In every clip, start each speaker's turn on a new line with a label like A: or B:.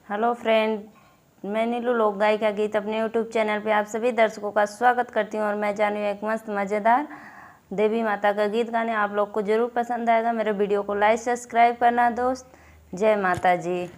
A: Hello friend, मैं नीलू लोक गायिका गीत अपने यूट्यूब चैनल पे आप सभी दर्शकों का स्वागत करती हूँ। और मैं जानू एक मस्त मज़ेदार देवी माता का गीत गाने आप लोग को ज़रूर पसंद आएगा। मेरे वीडियो को लाइक सब्सक्राइब करना दोस्त। जय माता जी।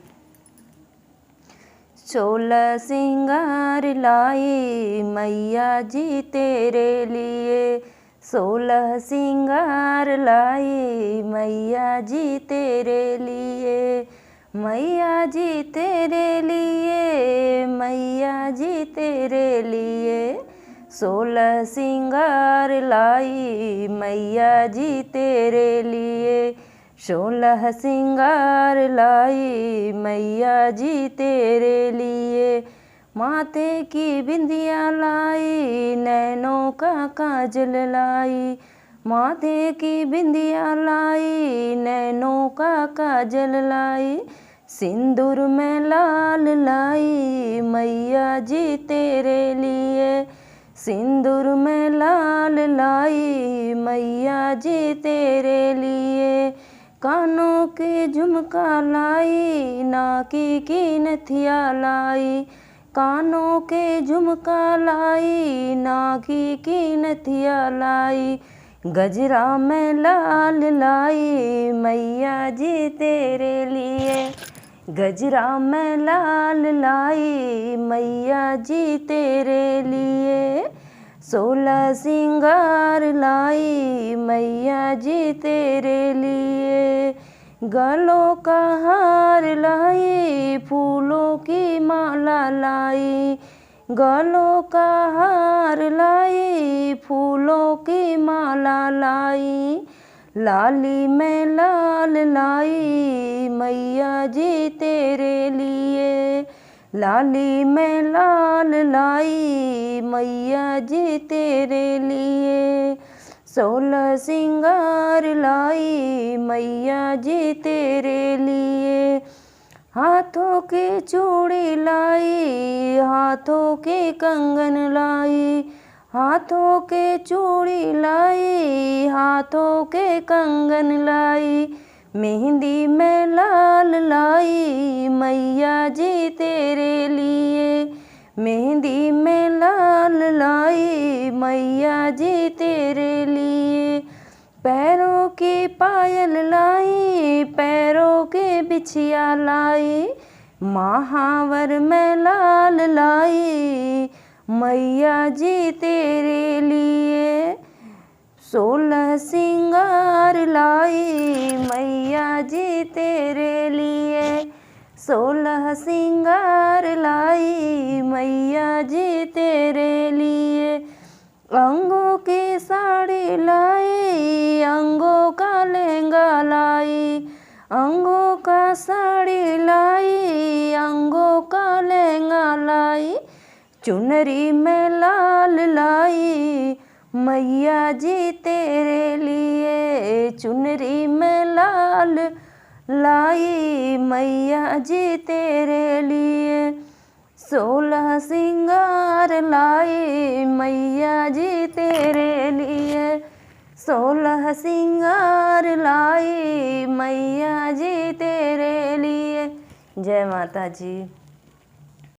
A: 16 सिंगार लाई मैया जी तेरे लिए, 16 सिंगार लाई मैया जी तेरे लिए, मैया जी तेरे लिए, मैया जी तेरे लिए, 16 सिंगार लाई मैया जी तेरे लिए, 16 सिंगार लाई मैया जी तेरे लिए, माथे की बिंदिया लाई नैनों का काजल लाई, माथे की बिंदिया लाई नैनों का काजल लाई, सिंदूर में लाल लाई मैया जी तेरे लिए, सिंदूर में लाल लाई मैया जी तेरे लिए, कानों के झुमका लाई नाकी की नथिया लाई, कानों के झुमका लाई नाकी की नथिया लाई, गजरा में लाल लाई मैया जी तेरे लिए, गजरा में लाल लाई मैया जी तेरे लिए, 16 सिंगार लाई मैया जी तेरे लिए, गलों का हार लाई फूलों की माला लाई, गलों का हार लाई फूलों की माला लाई, लाली में लाल लाई मैया जी तेरे लिए, लाली में लाल लाई मैया जी तेरे लिए, 16 सिंगार लाई मैया जी तेरे लिए, हाथों की चूड़ी लाई हाथों के कंगन लाई, हाथों के चूड़ी लाई हाथों के कंगन लाई, मेहंदी में लाल लाई मैया जी तेरे लिए, मेहंदी में लाल लाई मैया जी तेरे लिए, पैरों की पायल लाई पैरों के बिछिया लाई, महावर में लाल लाई मैया जी तेरे लिए, 16 सिंगार लाई मैया जी तेरे लिए, 16 सिंगार लाई मैया जी तेरे लिए, अंगों की साड़ी लाई अंगों का लहंगा लाई, अंगों का साड़ी लाई अंगों का लहंगा लाई, चुनरी में लाल लाई मैया जी तेरे लिए, चुनरी में लाल लाई मैया जी तेरे लिए, 16 सिंगार लाई मैया जी तेरे लिए, 16 सिंगार लाई मैया जी तेरे लिए। जय माता जी।